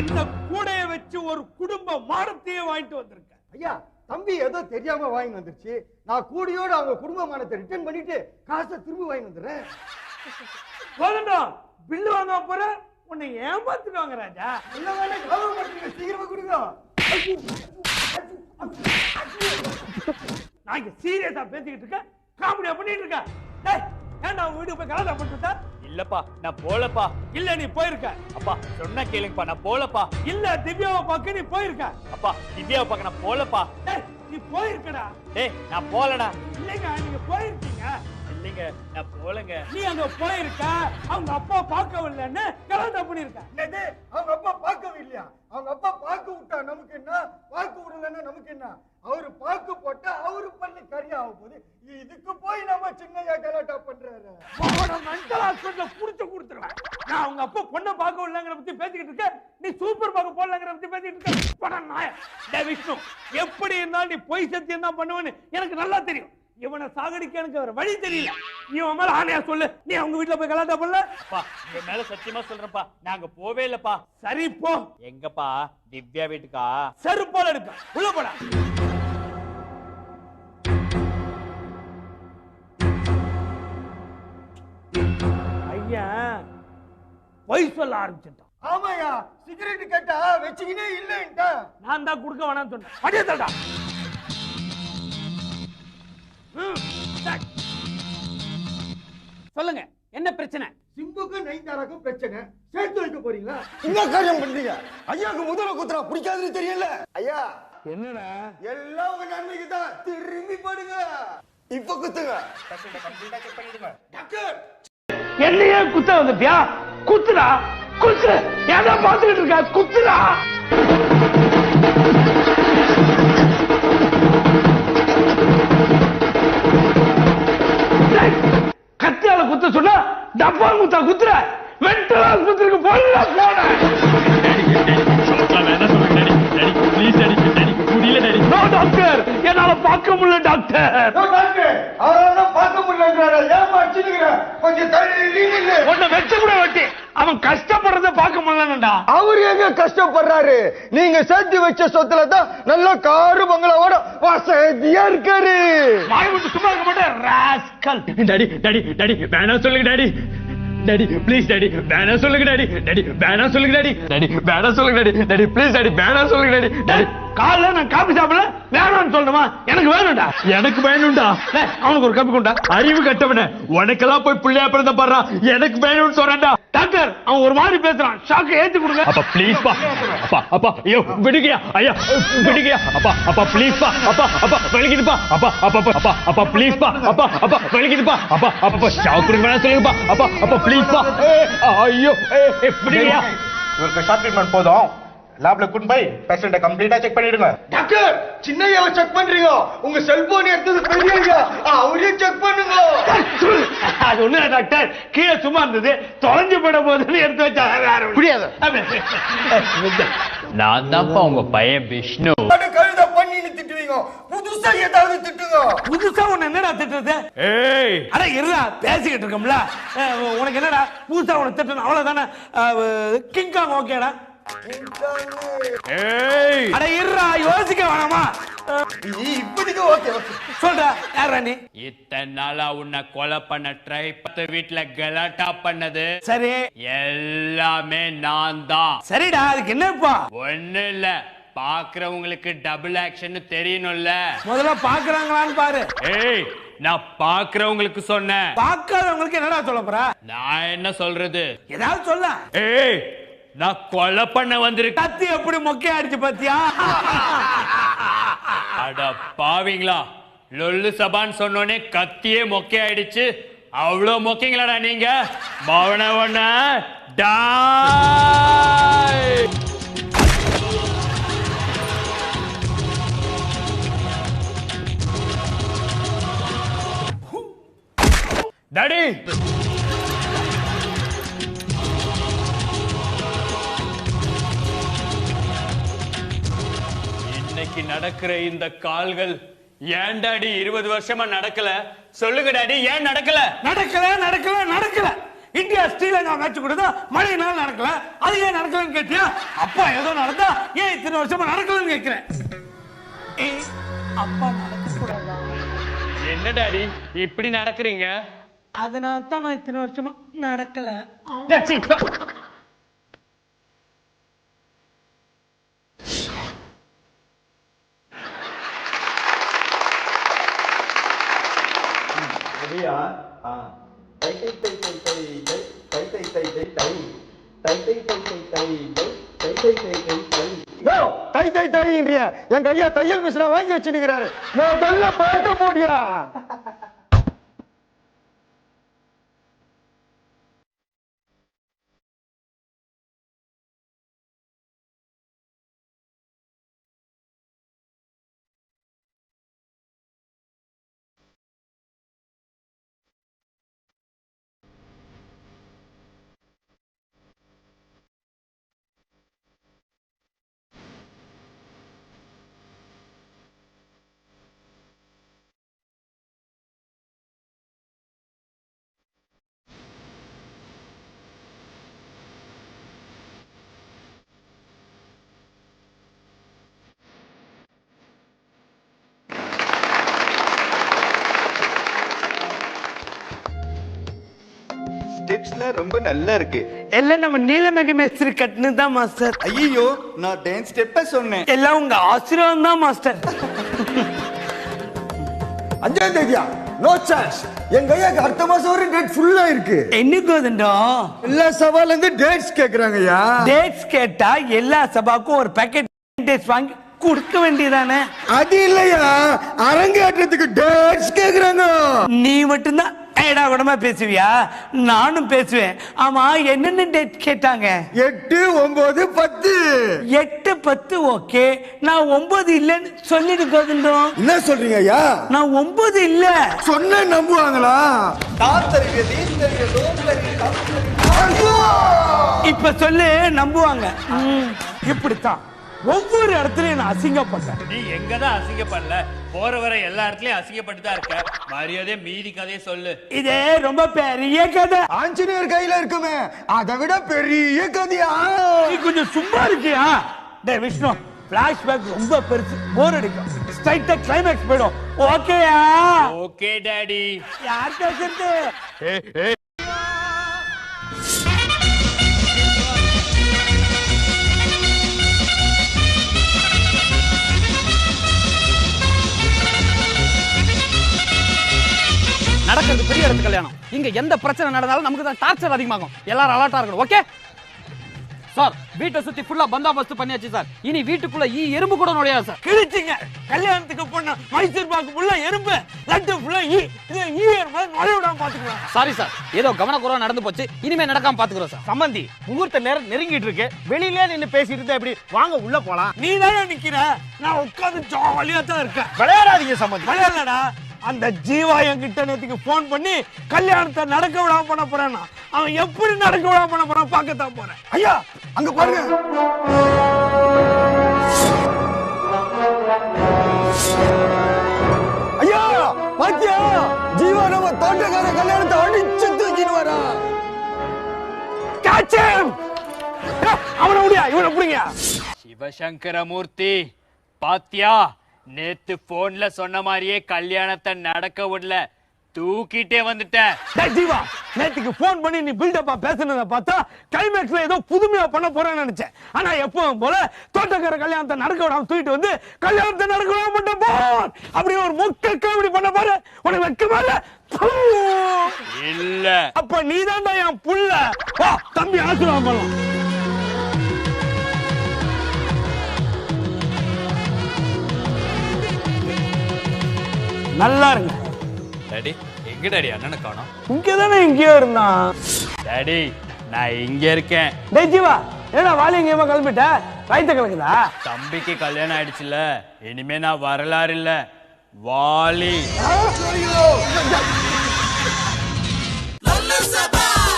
இந்த கூடைய வச்சு ஒரு குடும்ப மானத்தையே வாங்கிட்டு வந்திருக்க. ஐயா, தம்பி ஏதோ தெரியாம வாங்கி வந்துருச்சு. நான் கூடியோட அவங்க குடும்ப மானத்தை ரிட்டர்ன் பண்ணிட்டு காசை திரும்ப வாங்கி வந்துடுறேன். போதுண்டா, பில்லு வாங்க போற உன்னை ஏமாத்துவாங்க ராஜா. என்ன வேணா கவனம் பண்ணுங்க, சீக்கிரமா கொடுங்க. நான் இங்க சீரியஸா பேசிக்கிட்டு இருக்கேன், காமெடியா பண்ணிட்டு இருக்கேன். டேய், ஏன்டா உங்க வீட்டுக்கு போய் கலாட்டா பண்ணிட்டு? இல்லப்பா, நான் போலப்பா. இல்ல, நீ போயிருக்க. அப்பா சொன்னா கேளுங்கப்பா, நான் போலப்பா. இல்ல, திவ்யாவை பார்க்க நீ போயிருக்க. அப்பா திவ்யாவை பார்க்க நான் போலப்பா. டேய், நீ போயிருக்கடா. டேய், நான் போலடா. இல்லைங்க, நீங்க போயிருக்கீங்க. இல்லைங்க, நான் போலங்க. நீ அங்க போயிருக்க, அவங்க அப்பா பார்க்கவில்லைன்னு கலாட்டா பண்ணிருக்க. என்னது, அவங்க அப்பா பார்க்கவே இல்லையா? அவங்க அப்பா பார்க்க விட்டா நமக்கு என்ன, பார்க்க விடலன்னா நமக்கு என்ன? அவரு பார்க்க போட்டா அவரு பண்ணி கரியா ஆக போகுது. இதுக்கு போய் நம்ம சின்னையா கலாட்டா பண்றாரு. மென்டல் ஹாஸ்பிட்டல்ல புடிச்சு கொடுத்துருவேன். நான் அவங்க அப்பா பொண்ணை பார்க்க விடலங்கிற பத்தி பேசிக்கிட்டு இருக்க, நீ சூப்பர் பார்க்க போடலங்கிற பத்தி பேசிக்கிட்டு இருக்க. பட நாய. டேய் விஷ்ணு, எப்படி இருந்தாலும் நீ பொய் சத்தியம் தான் பண்ணுவேன்னு எனக்கு நல்லா தெரியும். இவனை சாகடிக்க எனக்கு வேற வழி தெரியல. நீ உன் மேல ஆணையா சொல்லு, நீ அவங்க வீட்டுல போய் கலாட்டா பண்ணல? அப்பா உங்க மேல சத்தியமா சொல்றேன்ப்பா, நாங்க போவே இல்லப்பா. சரி போ. எங்கப்பா? திவ்யா வீட்டுக்கா? செருப்பால எடுப்பேன், உள்ள போடா. ஐயா பொய் சொல்ல ஆரம்பிச்சுட்டான். ஆமாயா, சிகரெட் கேட்டா வச்சுக்கினே இல்லைன்ட்டா. நான் தான் கொடுக்க வேணாம்னு சொன்னேன். அடியே தடா. சொல்லுங்க, என்ன பிரச்சனை? சிம்புக்கும் நைன்தாராக்கும் பிரச்சனை, சேர்த்து வைக்க போறீங்களா? என்ன காரியம் பண்றீங்க? ஐயாக்கு முதல்ல குத்துறா பிடிக்காதுன்னு தெரியல. ஐயா, என்னடா? எல்லாம் உங்க நன்மைக்கு தான். திரும்பி படுங்க, இப்ப குத்துங்க. டாக்டர், என்னையே குத்த வந்துட்டியா? குத்துடா, குத்து. ஏன்டா பாத்துக்கிட்டு இருக்க? குத்துடா. கத்தியால குத்த சொன்னா டப்பா குத்தா குத்துற. மென்டல் ஆஸ்பத்திரிக்கு போடா போன. டாக்டர், என்னால பார்க்க முடியல டாக்டர். அவரால பார்க்க முடியலன்றாரு. ஏமா அடிச்சுக்கிற? கொஞ்சம் தள்ளி நில்லு. உன்னை வெச்ச கூட வெட்டி அவன் கஷ்டப்படுறத பார்க்க முடியலடா. அவரு எங்க கஷ்டப்படுறாரு? நீங்க சேர்த்து வச்ச சொத்துல தான் நல்ல காரு பங்களாவோட வசதியா இருக்காரு. வாய் விட்டு சும்மா இருக்க மாட்டேன் ராஸ்கல். டாடி டாடி டாடி வேணாம் சொல்லுங்க டாடி. டாடி ப்ளீஸ் டாடி வேணாம் சொல்லுங்க டாடி. டாடி வேணாம் சொல்லுங்க டாடி. டாடி வேணாம் சொல்லுங்க டாடி. டாடி ப்ளீஸ் டாடி வேணாம் சொல்லுங்க டாடி. டாடி காலைல நான் காபி சாப்பிடல, வேணாம்னு சொல்லணுமா? எனக்கு வேணும்டா. எனக்கு வேணும்டா. அவனுக்கு ஒரு கப்பி கொண்டா. அறிவு கட்டவன, உனக்கெல்லாம் போய் பிள்ளையா பிறந்த பாடுறா. எனக்கு வேணும்னு சொல்றேன்டா. டாக்டர், அவன் ஒரு மாதிரி பேசுறான். ஷாக்கு ஏத்தி கொடுங்க. அப்பா ப்ளீஸ் பா. அப்பா அப்பா ஐயோ விடுங்கயா. ஐயா விடுங்கயா. அப்பா அப்பா ப்ளீஸ் பா. அப்பா அப்பா வலிக்குதுப்பா. அப்பா அப்பா அப்பா அப்பா ப்ளீஸ் பா. அப்பா அப்பா வலிக்குதுப்பா. அப்பா அப்பா ஷாக் கொடுங்க வேணா சொல்லுங்கப்பா. அப்பா அப்பா ப்ளீஸ் பா. ஐயோ விடுங்கயா. இவருக்கு ஷார்ட் ட்ரீட்மெண்ட் போதும். லேப்ல கூட்டு போய் பேஷண்ட்டை கம்ப்ளீட்டா செக் பண்ணிடுங்க. டாக்டர், சின்னையாவை செக் பண்றீங்க. உங்க செல்போன் எடுத்தது பெரியங்க, அவரையும் செக் பண்ணுங்க. அது ஒண்ணு டாக்டர், கீழே சும்மா இருந்தது, தொலைஞ்சு போட போதுன்னு எடுத்து வச்சா புரியாது. நான் தான்ப்பா உங்க பையன் விஷ்ணு. கழுத பண்ணின்னு திட்டுவீங்க, புதுசா ஏதாவது திட்டுங்க. புதுசா உன்னை என்னடா திட்டுறது? ஏய் அட இருடா, பேசிக்கிட்டு இருக்கோம்ல. உனக்கு என்னடா புதுசா உனக்கு திட்டணும்? அவ்வளவுதானே. கிங்காங் ஓகேடா. ஏய் அட இருடா, யோசிக்க வேணாமா? இப்படிக்கு ஓகே ஓகே. சொல்றா, யாரா நீ? இத்தனை நாளா உன்னை கொலை பண்ண ட்ரை பத்து வீட்டுல கலாட்டா பண்ணது சரி எல்லாமே நான் தான். சரிடா, அதுக்கு என்னப்பா? ஒண்ணு இல்ல, பாக்குறவங்களுக்கு டபுள் ஆக்ஷன் தெரியணும்ல. முதல்ல பாக்குறாங்களான்னு பாரு. ஏய் நான் பாக்குறவங்களுக்கு சொன்னேன். பாக்காதவங்களுக்கு என்னடா சொல்ல போற? நான் என்ன சொல்றது? ஏதாவது சொல்ல. ஏய் நான் கொலை பண்ண வந்திருக்கேன். கத்தி எப்படி மொக்கையா அடிச்சு பாத்தியா? அட பாவீங்களா, லொல்லு சபான்னு சொன்னோனே கத்தியே மொக்கை ஆயிடுச்சு. அவ்வளவு மொக்கைங்களாடா நீங்க. மவனவன டாடி. இன்னைக்கு நடக்கிற இந்த கால்கள் ஏன் டாடி 20 வருஷமா நடக்கல? சொல்லுங்க டாடி, ஏன் நடக்கல? நடக்கல நடக்கல நடக்கல. இந்தியா ஸ்ரீலங்கா மேட்ச் கூட மழையினால நடக்கல, அது ஏன் நடக்கலன்னு கேட்டியா? அப்பா ஏதோ நடந்தா ஏன் இத்தனை வருஷமா நடக்கலன்னு கேட்கிறேன். அப்பா நடக்கக்கூடாதா? என்ன டாடி இப்படி நடக்கிறீங்க? அதனால தான் நான் இத்தனை வருஷமா நடக்கல. எங்க ஐயா தையல் மிஷினை வாங்கி வச்சுக்கிறாரு. நான் நல்லா பார்க்க முடியா? ஸ்டெப்ஸ்ல ரொம்ப நல்லா இருக்கு. எல்லாம் நம்ம நீலமேக மேஸ்திரி கட்டுனு தான் மாஸ்டர். ஐயோ, நான் டான்ஸ் ஸ்டெப்ப சொன்னேன். எல்லாம் உங்க ஆசீர்வாதம் தான் மாஸ்டர். 5ஆம் தேதியா? No chance. எங்க ஐயாக்கு அடுத்த மாசம் வரை டேட் ஃபுல்லா இருக்கு. என்னைக்கு வந்துட்டோ எல்லா சபால இருந்து டேட்ஸ் கேக்குறாங்கய்யா. டேட்ஸ் கேட்டா எல்லா சபாக்கும் ஒரு பேக்கெட் டேட்ஸ் வாங்கி கொடுக்க வேண்டியதானே? அது இல்லையா, அரங்கேற்றத்துக்கு டேட்ஸ் கேக்குறாங்க. நீ மட்டும்தான் ஏடா கூடமா பேசுவியா? நானும் பேசுவேன். ஆமா, என்னென்ன டேட் கேட்டாங்க? 8, 9, 10. 8, 10 ஓகே. நான் 9 இல்லன்னு சொல்லிட்டு கோவிந்தோம். என்ன சொல்றீங்க ஐயா? நான் 9 இல்ல சொன்ன நம்புவாங்களா? இப்ப சொல்லு, நம்புவாங்க. இப்படித்தான் ஒவ்வொரு இடத்துலயும் நான் அசிங்கப்பட்டேன். நீ எங்கதான் அசிங்கப்படல? போற வர எல்லா இடத்துலயும் அசிங்கப்பட்டு தான் இருக்க. மரியாதை மீதி கதையை சொல்லு. இதே ரொம்ப பெரிய கதை. ஆஞ்சநேயர் கையில இருக்குமே, அதை விட பெரிய கதையா? நீ கொஞ்சம் சும்மா இருக்கியா? டே விஷ்ணு, பிளாஷ்பேக் ரொம்ப பெருசு, போர் அடிக்கும். ஸ்ட்ரைட்டா கிளைமேக்ஸ் போயிடும். ஓகேயா? Okay daddy. யார் பேசுறது? நடக்கிறது பெரிய இடத்து கல்யாணம். இங்க எந்த பிரச்சனை நடந்தாலும் நமக்கு தான் டார்ச்சர் அதிகமாகும். எல்லாரும் அலர்ட்டா இருக்கணும். ஓகே சார், வீட்டை சுத்தி ஃபுல்லா பந்தாபஸ்து பண்ணியாச்சு சார். இனி வீட்டுக்குள்ள எறும்பு கூட நுழையாது சார். கிழிச்சிங்க. கல்யாணத்துக்கு போன மைசூர் பாக்கு ஃபுல்லா எறும்பு, லட்டு ஃபுல்லா நுழைய விடாம பாத்துக்கலாம். சாரி சார், ஏதோ கவனக்குறைவா நடந்து போச்சு. இனிமே நடக்காம பாத்துக்கிறோம் சார். சம்பந்தி, முகூர்த்த நேரம் நெருங்கிட்டு இருக்கு. வெளியிலே நின்னு பேசிட்டு இருந்தா எப்படி? வாங்க உள்ள போலாம். நீ தான் நிக்கிற, நான் உட்கார்ந்து ஜாலியா தான் இருக்கேன். விளையாடாதீங்க சம்பந்தி. விளையாடலடா. அந்த ஜீவா என்கிட்ட நேத்துக்கு போன் பண்ணி கல்யாணத்தை நடக்க விடாம பண்ண போறான்னா, அவன் எப்படி நடக்க விடாம பண்ண போறான் பார்க்கத்தான் போறேன். ஐயா அங்க பாருங்க. ஐயா பாத்தியா, ஜீவா நம்ம தோட்டக்கார கல்யாணத்தை அடிச்சு தூக்கிட்டு வரா. அவனை முடியா, இவனை புடிங்க. சிவசங்கரமூர்த்தி, பாத்தியா? நேத்து போன்ல சொன்ன மாதிரியே கல்யாணத்தை நடக்க விடல, தூக்கிட்டே வந்துட்டேன். ஜீவா, நேத்துக்கு போன் பண்ணி நீ பில்டப்பா பேசுனதை பார்த்தா கிளைமேக்ஸ்ல ஏதோ புதுமையா பண்ண போறேன்னு நினைச்சேன். ஆனா எப்பவும் போல தோட்டக்கார கல்யாணத்தை நடக்க விடாம தூக்கிட்டு வந்து கல்யாணத்தை நடக்க விடாம பண்ண போன் அப்படி ஒரு முக்க காமெடி பண்ண பாரு. உனக்கு வெக்கமா இல்ல? இல்ல. அப்ப நீதான்டா என் புள்ள. தம்பி ஆசீர்வாதம் பண்ணலாம். நல்லா இருங்க. டாடி, எங்க டாடி அண்ணனை காணோம்? இங்கதானே எங்கேயோ இருந்தான். டாடி, நான் இங்க இருக்கேன். டேய் ஜீவா, ஏன்னா வாலி எங்கேயுமா கிளம்பிட்ட? வயிற்று கலக்குதா? தம்பிக்கு கல்யாணம் ஆயிடுச்சுல, இனிமே நான் வரலாறு இல்ல, வாலி.